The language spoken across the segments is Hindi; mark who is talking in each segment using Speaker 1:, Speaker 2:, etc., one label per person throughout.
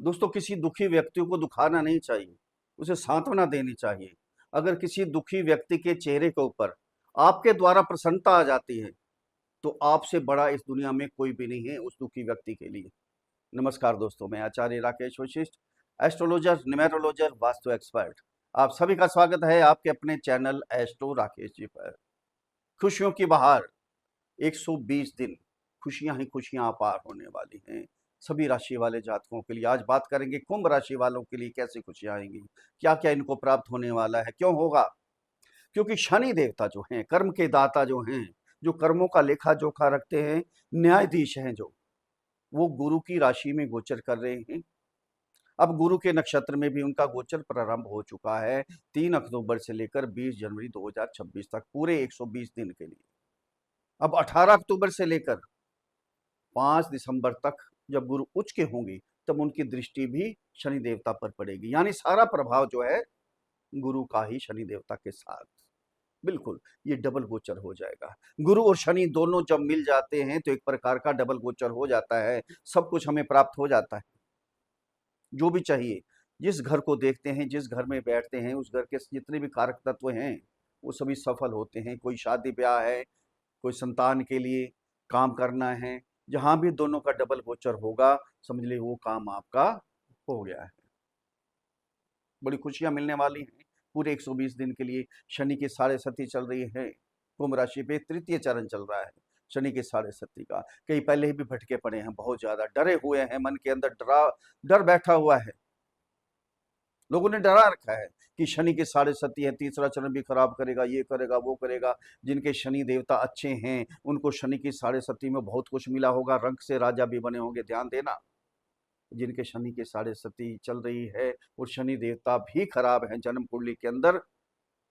Speaker 1: दोस्तों, किसी दुखी व्यक्ति को दुखाना नहीं चाहिए, उसे सांत्वना देनी चाहिए। अगर किसी दुखी व्यक्ति के चेहरे के ऊपर आपके द्वारा प्रसन्नता आ जाती है, तो आपसे बड़ा इस दुनिया में कोई भी नहीं है उस दुखी व्यक्ति के लिए। नमस्कार दोस्तों, मैं आचार्य राकेश वशिष्ठ, एस्ट्रोलॉजर, न्यूमेरोलॉजर, वास्तु एक्सपर्ट। आप सभी का स्वागत है आपके अपने चैनल एस्ट्रो राकेश जी पर। खुशियों की बहार, 120 दिन खुशियां ही खुशियां अपार होने वाली हैं सभी राशि वाले जातकों के लिए। आज बात करेंगे कुंभ राशि वालों के लिए कैसी खुशियां आएंगी, क्या क्या इनको प्राप्त होने वाला है, क्यों होगा। क्योंकि शनि देवता जो हैं, कर्म के दाता जो हैं, जो कर्मों का लेखा जोखा रखते हैं, न्यायाधीश हैं, जो वो गुरु की राशि में गोचर कर रहे हैं। अब गुरु के नक्षत्र में भी उनका गोचर प्रारंभ हो चुका है, 3 अक्टूबर से लेकर 20 जनवरी 2026 तक, पूरे 120 दिन के लिए। अब 18 अक्टूबर से लेकर 5 दिसंबर तक जब गुरु उच्च के होंगे, तब उनकी दृष्टि भी शनि देवता पर पड़ेगी। यानी सारा प्रभाव जो है गुरु का ही शनि देवता के साथ। बिल्कुल, ये डबल गोचर हो जाएगा। गुरु और शनि दोनों जब मिल जाते हैं तो एक प्रकार का डबल गोचर हो जाता है, सब कुछ हमें प्राप्त हो जाता है जो भी चाहिए। जिस घर को देखते हैं, जिस घर में बैठते हैं, उस घर के जितने भी कारक तत्व हैं वो सभी सफल होते हैं। कोई शादी ब्याह है, कोई संतान के लिए काम करना है, जहां भी दोनों का डबल गोचर होगा, समझ लीजिए वो काम आपका हो गया है। बड़ी खुशियां मिलने वाली हैं पूरे 120 दिन के लिए। शनि की साढ़े सती चल रही है, कुंभ राशि पे तृतीय चरण चल रहा है शनि के साढ़े सती का। कई पहले ही भी भटके पड़े हैं, बहुत ज्यादा डरे हुए हैं, मन के अंदर डर बैठा हुआ है। लोगों ने डरा रखा है कि शनि के साढ़े सती है, तीसरा चरण भी खराब करेगा, ये करेगा, वो करेगा। जिनके शनि देवता अच्छे हैं उनको शनि की साढ़े सती में बहुत कुछ मिला होगा, रंक से राजा भी बने होंगे। ध्यान देना, जिनके शनि के साढ़े सती चल रही है और शनि देवता भी खराब है जन्म कुंडली के अंदर,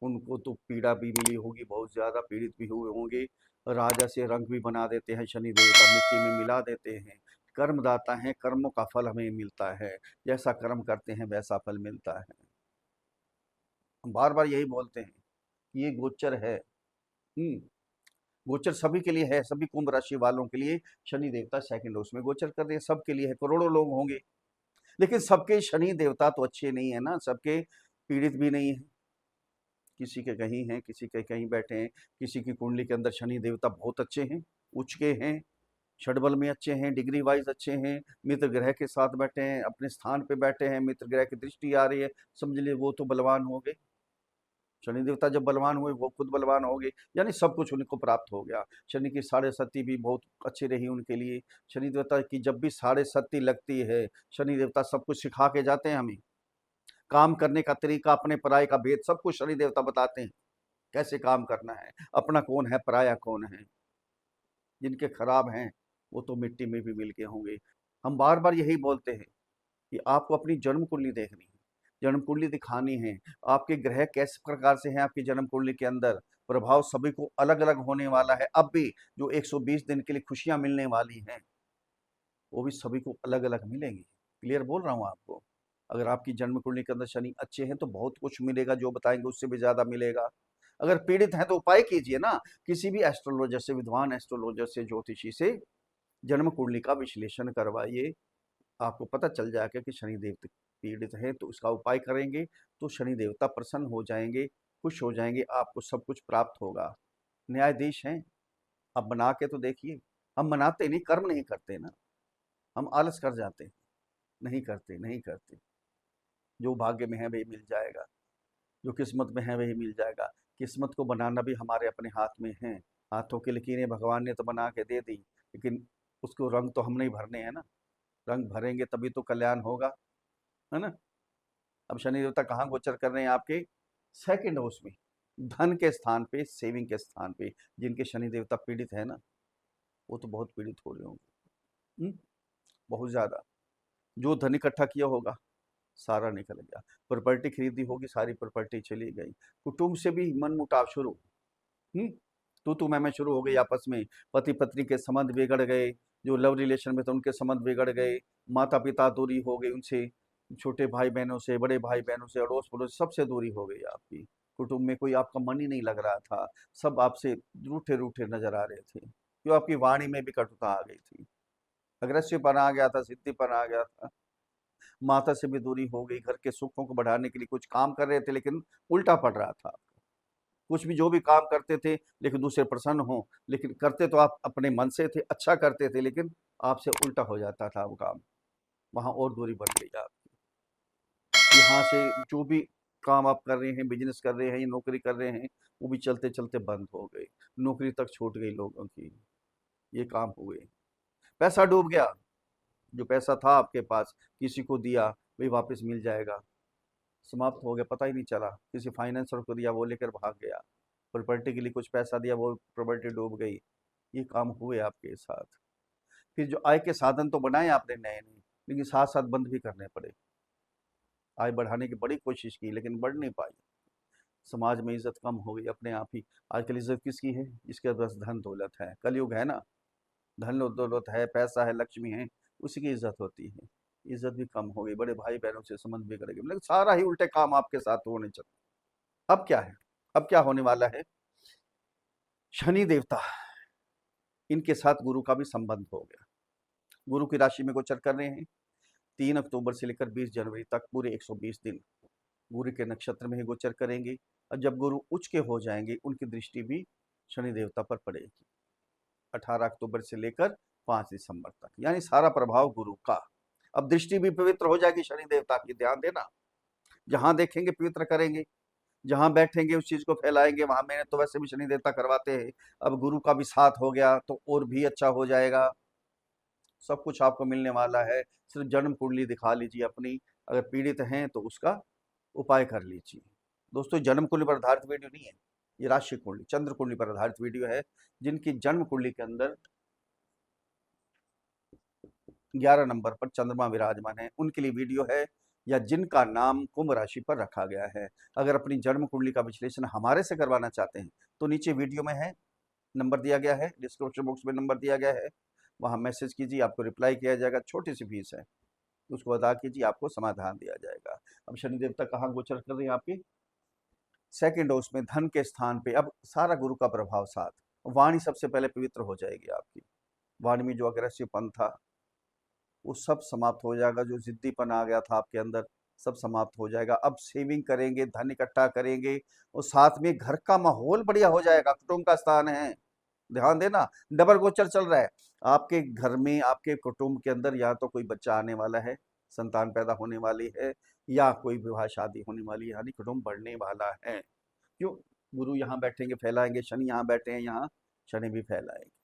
Speaker 1: उनको तो पीड़ा भी मिली होगी, बहुत ज्यादा पीड़ित भी हुए होंगे। राजा से रंग भी बना देते हैं शनि देवता, मिट्टी में मिला देते हैं। कर्मदाता हैं, कर्मों का फल हमें मिलता है, जैसा कर्म करते हैं वैसा फल मिलता है। हम बार बार यही बोलते हैं कि ये गोचर है। गोचर सभी के लिए है, सभी कुंभ राशि वालों के लिए शनि देवता सेकंड हाउस में गोचर कर रहे हैं, सबके लिए है, करोड़ों लोग होंगे। लेकिन सबके शनि देवता तो अच्छे नहीं है ना, सबके पीड़ित भी नहीं है। किसी के कहीं हैं, किसी के कहीं बैठे हैं। किसी की कुंडली के अंदर शनि देवता बहुत अच्छे हैं, उच्च के हैं, षडबल में अच्छे हैं, डिग्री वाइज अच्छे हैं, मित्र ग्रह के साथ बैठे हैं, अपने स्थान पे बैठे हैं, मित्र ग्रह की दृष्टि आ रही है, समझ लिए वो तो बलवान हो गए। शनि देवता जब बलवान हुए वो खुद बलवान हो गए, यानी सब कुछ उनको प्राप्त हो गया। शनि की साढ़े सती भी बहुत अच्छी रही उनके लिए। शनि देवता की जब भी साढ़े सती लगती है, शनि देवता सब कुछ सिखा के जाते हैं हमें। काम करने का तरीका, अपने पराये का भेद, सब कुछ शनि देवता बताते हैं, कैसे काम करना है, अपना कौन है, पराया कौन है। जिनके खराब हैं वो तो मिट्टी में भी मिल के होंगे। हम बार बार यही बोलते हैं कि आपको अपनी जन्म कुंडली देखनी है, जन्म कुंडली दिखानी है। आपके ग्रह किस प्रकार से हैं आपकी जन्म कुंडली के अंदर, प्रभाव सभी को अलग अलग होने वाला है। अब भी जो 120 दिन के लिए खुशियां मिलने वाली हैं वो भी सभी को अलग अलग मिलेंगी। क्लियर बोल रहा हूँ आपको। अगर आपकी जन्म कुंडली के अंदर शनि अच्छे हैं तो बहुत कुछ मिलेगा, जो बताएंगे उससे भी ज्यादा मिलेगा। अगर पीड़ित हैं तो उपाय कीजिए ना, किसी भी एस्ट्रोलॉजर से, विद्वान एस्ट्रोलॉजर से, ज्योतिषी से जन्म कुंडली का विश्लेषण करवाइए। आपको पता चल जाएगा कि शनि देवता पीड़ित है, तो उसका उपाय करेंगे तो शनि देवता प्रसन्न हो जाएंगे, खुश हो जाएंगे, आपको सब कुछ प्राप्त होगा। न्यायाधीश हैं, अब बना के तो देखिए। हम मनाते नहीं, कर्म नहीं करते ना, हम आलस कर जाते हैं, नहीं करते, नहीं करते। जो भाग्य में है वही मिल जाएगा, जो किस्मत में है वही मिल जाएगा। किस्मत को बनाना भी हमारे अपने हाथ में है। हाथों की लकीरें भगवान ने तो बना के दे दी, लेकिन उसको रंग तो हमने ही भरने हैं ना। रंग भरेंगे तभी तो कल्याण होगा, है ना। अब शनि देवता कहाँ गोचर कर रहे हैं आपके सेकंड हाउस में, धन के स्थान पे, सेविंग के स्थान पे। जिनके शनि देवता पीड़ित है ना, वो तो बहुत पीड़ित हो रहे होंगे। बहुत ज्यादा। जो धन इकट्ठा किया होगा सारा निकल गया, प्रॉपर्टी खरीदी होगी सारी प्रॉपर्टी चली गई। कुटुंब से भी मन मुटाव शुरू, हम्म तू मैं शुरू हो गई आपस में। पति पत्नी के संबंध बिगड़ गए, जो लव रिलेशन में थे उनके संबंध बिगड़ गए। माता पिता दूरी हो गई उनसे, छोटे भाई बहनों से, बड़े भाई बहनों से, अड़ोस पड़ोस सबसे दूरी हो गई आपकी। कुटुंब में कोई आपका मन ही नहीं लग रहा था, सब आपसे रूठे रूठे नजर आ रहे थे, क्यों आपकी वाणी में भी कटुता आ गई थी, अग्रेसिव पन आ गया था, सिद्धिपन आ गया था। माता से भी दूरी हो गई, घर के सुखों को बढ़ाने के लिए कुछ काम कर रहे थे लेकिन उल्टा पड़ रहा था। कुछ भी जो भी काम करते थे लेकिन दूसरे प्रसन्न हो, लेकिन करते तो आप अपने मन से थे, अच्छा करते थे, लेकिन आपसे उल्टा हो जाता था वो काम। वहाँ और दूरी बढ़ गई आपकी। यहाँ से जो भी काम आप कर रहे हैं, बिजनेस कर रहे हैं या नौकरी कर रहे हैं, वो भी चलते चलते बंद हो गए। नौकरी तक छूट गई लोगों की, ये काम हुए। पैसा डूब गया, जो पैसा था आपके पास किसी को दिया, वही वापस मिल जाएगा, समाप्त हो गया, पता ही नहीं चला। किसी फाइनेंसर को दिया, वो लेकर भाग गया। प्रॉपर्टी के लिए कुछ पैसा दिया, वो प्रॉपर्टी डूब गई। ये काम हुए आपके साथ। फिर जो आय के साधन तो बनाए आपने नए नए, लेकिन साथ साथ बंद भी करने पड़े। आय बढ़ाने की बड़ी कोशिश की लेकिन बढ़ नहीं पाई। समाज में इज्जत कम हो गई अपने आप ही। आजकल इज्जत किसकी है? जिसके पास धन दौलत है। कलयुग है ना, धन दौलत है, पैसा है, लक्ष्मी है, उसी की इज्जत होती है। इज्जत भी कम हो गई, बड़े भाई बहनों से संबंध बिगड़ गए, मतलब सारा ही उल्टे काम आपके साथ होने चले। अब क्या है? अब क्या होने वाला है? शनि देवता, इनके साथ गुरु का भी संबंध हो गया। गुरु की राशि में गोचर कर रहे हैं। 3 अक्टूबर से लेकर 20 जनवरी तक पूरे 120 दिन गुरु के नक्षत्र में ही गोचर करेंगे। और जब गुरु उच्च के हो जाएंगे, उनकी दृष्टि भी शनि देवता पर पड़ेगी 18 अक्टूबर से लेकर 5 दिसंबर तक, यानी सारा प्रभाव गुरु का। अब दृष्टि भी पवित्र हो जाएगी शनि देवता की, ध्यान देना। जहां देखेंगे पवित्र करेंगे, जहां बैठेंगे उस चीज को फैलाएंगे। वहां मैंने तो वैसे भी शनि देवता करवाते हैं, अब गुरु का भी साथ हो गया तो और भी अच्छा हो जाएगा। सब कुछ आपको मिलने वाला है। सिर्फ जन्म कुंडली दिखा लीजिए अपनी, अगर पीड़ित हैं तो उसका उपाय कर लीजिए। दोस्तों, जन्म कुंडली पर आधारित वीडियो नहीं है, ये राशि कुंडली, चंद्र कुंडली पर आधारित वीडियो है। जिनकी जन्म कुंडली के अंदर 11 नंबर पर चंद्रमा विराजमान है, उनके लिए वीडियो है, या जिनका नाम कुंभ राशि पर रखा गया है। अगर अपनी जन्म कुंडली का विश्लेषण हमारे से करवाना चाहते हैं तो नीचे वीडियो में है, नंबर दिया गया है, डिस्क्रिप्शन बॉक्स में नंबर दिया गया है, वहां मैसेज कीजिए, आपको रिप्लाई किया जाएगा। छोटी सी फीस है, उसको अदा कीजिए, आपको समाधान दिया जाएगा। अब शनि देवता कहाँ गोचर कर रहे हैं? आपके सेकंड हाउस में, धन के स्थान पे। अब सारा गुरु का प्रभाव साथ, वाणी सबसे पहले पवित्र हो जाएगी आपकी। वाणी में जो अग्रेसिवपन था वो सब समाप्त हो जाएगा, जो जिद्दीपन आ गया था आपके अंदर सब समाप्त हो जाएगा। अब सेविंग करेंगे, धन इकट्ठा करेंगे, और साथ में घर का माहौल बढ़िया हो जाएगा। कुटुंब का स्थान है, ध्यान देना, डबल गोचर चल रहा है। आपके घर में, आपके कुटुंब के अंदर या तो कोई बच्चा आने वाला है, संतान पैदा होने वाली है, या कोई विवाह शादी होने वाली है, यानी कुटुंब बढ़ने वाला है। क्यों? गुरु यहाँ बैठेंगे, फैलाएंगे। शनि यहाँ बैठे हैं, यहाँ शनि भी फैलाएंगे।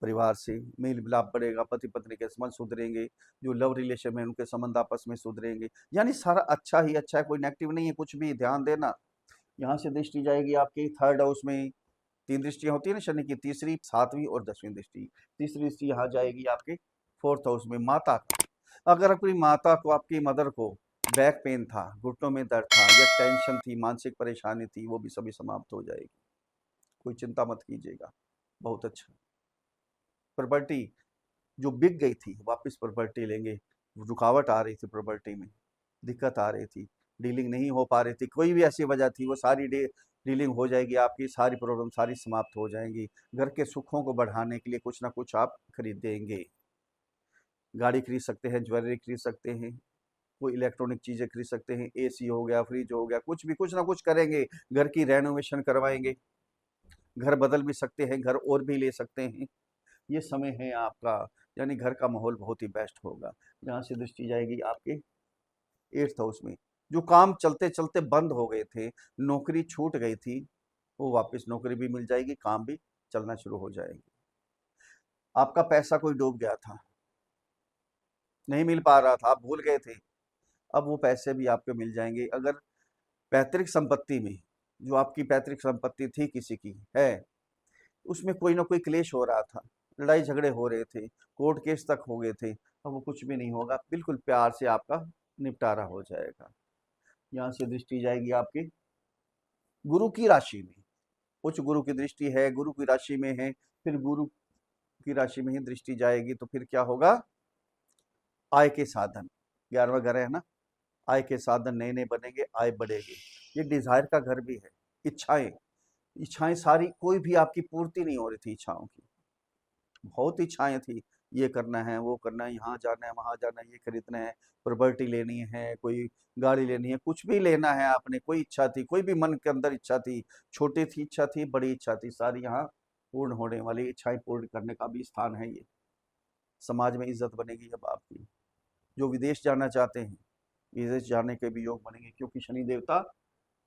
Speaker 1: परिवार से मेल मिलाप बढ़ेगा, पति पत्नी के संबंध सुधरेंगे, जो लव रिलेशन में उनके संबंध आपस में सुधरेंगे, यानी सारा अच्छा ही अच्छा है, कोई नेगेटिव नहीं है कुछ भी। ध्यान देना, यहाँ से दृष्टि जाएगी आपकी थर्ड हाउस में। 3 दृष्टियां होती है ना शनि की, तीसरी, सातवीं और 10वीं दृष्टि। तीसरी दृष्टि यहाँ जाएगी आपके फोर्थ हाउस में, माता का। अगर अपनी माता को, आपकी मदर को बैक पेन था, घुटनों में दर्द था, या टेंशन थी, मानसिक परेशानी थी, वो भी सभी समाप्त हो जाएगी। कोई चिंता मत कीजिएगा, बहुत अच्छा। प्रॉपर्टी जो बिक गई थी, वापस प्रॉपर्टी लेंगे। रुकावट आ रही थी प्रॉपर्टी में, दिक्कत आ रही थी, डीलिंग नहीं हो पा रही थी, कोई भी ऐसी वजह थी, वो सारी डीलिंग हो जाएगी आपकी। सारी प्रॉब्लम सारी समाप्त हो जाएंगी। घर के सुखों को बढ़ाने के लिए कुछ ना कुछ आप खरीदेंगे। गाड़ी खरीद सकते हैं, ज्वेलरी खरीद सकते हैं, कोई इलेक्ट्रॉनिक चीज़ें खरीद सकते हैं, एसी हो गया, फ्रिज हो गया, कुछ भी, कुछ ना कुछ करेंगे। घर की रेनोवेशन करवाएंगे, घर बदल भी सकते हैं, घर और भी ले सकते हैं। ये समय है आपका, यानी घर का माहौल बहुत ही बेस्ट होगा। यहाँ से दृष्टि जाएगी आपके 8th हाउस में। जो काम चलते चलते बंद हो गए थे, नौकरी छूट गई थी, वो वापस नौकरी भी मिल जाएगी, काम भी चलना शुरू हो जाएगी। आपका पैसा कोई डूब गया था, नहीं मिल पा रहा था, आप भूल गए थे, अब वो पैसे भी आपको मिल जाएंगे। अगर पैतृक संपत्ति में, जो आपकी पैतृक संपत्ति थी किसी की है, उसमें कोई ना कोई क्लेश हो रहा था, लड़ाई झगड़े हो रहे थे, कोर्ट केस तक हो गए थे, अब वो कुछ भी नहीं होगा, बिल्कुल प्यार से आपका निपटारा हो जाएगा। यहाँ से दृष्टि जाएगी आपकी गुरु की राशि में। उच्च गुरु की दृष्टि है, गुरु की राशि में है, फिर गुरु की राशि में ही दृष्टि जाएगी तो फिर क्या होगा? आय के साधन, 11वां घर है ना, आय के साधन नए नए बनेंगे, आय बढ़ेगी। ये डिजायर का घर भी है। इच्छाएं, इच्छाएं सारी, कोई भी आपकी पूर्ति नहीं हो रही थी इच्छाओं की, बहुत इच्छाएं थी, ये करना है, वो करना है, यहाँ जाना है, वहाँ जाना है, ये खरीदना है, प्रॉपर्टी लेनी है, कोई गाड़ी लेनी है, कुछ भी लेना है आपने, कोई इच्छा थी, कोई भी मन के अंदर इच्छा थी, छोटी थी इच्छा थी, बड़ी इच्छा थी, सारी यहाँ पूर्ण होने वाली, इच्छाएं पूर्ण करने का भी स्थान है ये। समाज में इज्जत बनेगी अब आपकी। जो विदेश जाना चाहते हैं, विदेश जाने के भी योग बनेंगे, क्योंकि शनि देवता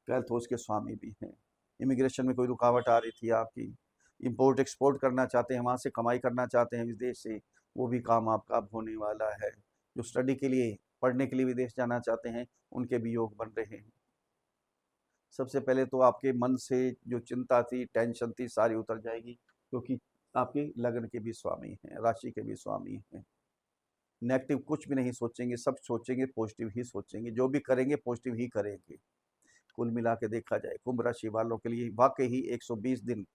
Speaker 1: 12th हाउस के स्वामी भी हैं। इमिग्रेशन में कोई रुकावट आ रही थी आपकी, इंपोर्ट एक्सपोर्ट करना चाहते हैं, वहाँ से कमाई करना चाहते हैं विदेश से, वो भी काम आपका अब होने वाला है। जो स्टडी के लिए, पढ़ने के लिए विदेश जाना चाहते हैं, उनके भी योग बन रहे हैं। सबसे पहले तो आपके मन से जो चिंता थी, टेंशन थी, सारी उतर जाएगी, क्योंकि आपके लग्न के भी स्वामी हैं, राशि के भी स्वामी हैं। नेगेटिव कुछ भी नहीं सोचेंगे, सब सोचेंगे पॉजिटिव ही सोचेंगे, जो भी करेंगे पॉजिटिव ही करेंगे। कुल मिला के देखा जाए, कुंभ राशि वालों के लिए वाकई ही 120 दिन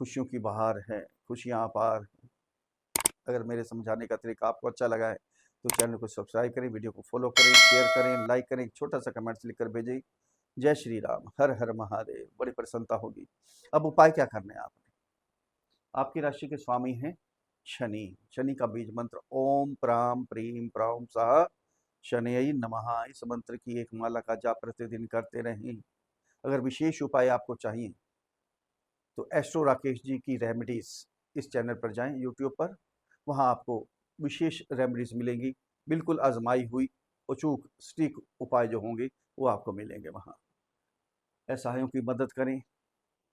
Speaker 1: खुशियों की बहार है, खुशियां अपार हैं। अगर मेरे समझाने का तरीका आपको अच्छा लगा है तो चैनल को सब्सक्राइब करें, वीडियो को फॉलो करें, शेयर करें, लाइक करें, एक छोटा सा कमेंट्स लिखकर भेजें। जय श्री राम, हर हर महादेव, बड़ी प्रसन्नता होगी। अब उपाय क्या करने हैं आपने? आपकी राशि के स्वामी हैं शनि। शनि का बीज मंत्र ओम प्राम प्रीम प्राम सह शनैः नमः, इस मंत्र की एक माला का जाप प्रतिदिन करते रहें। अगर विशेष उपाय आपको चाहिए तो एस्ट्रो राकेश जी की रेमेडीज इस चैनल पर जाएं यूट्यूब पर, वहां आपको विशेष रेमेडीज मिलेंगी, बिल्कुल आजमाई हुई अचूक सटीक उपाय जो होंगे वो आपको मिलेंगे वहां। असहायों की मदद करें,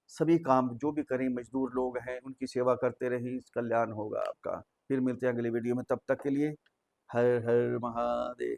Speaker 1: सभी काम जो भी करें, मजदूर लोग हैं उनकी सेवा करते रहें, कल्याण होगा आपका। फिर मिलते हैं अगली वीडियो में, तब तक के लिए हर हर महादेव।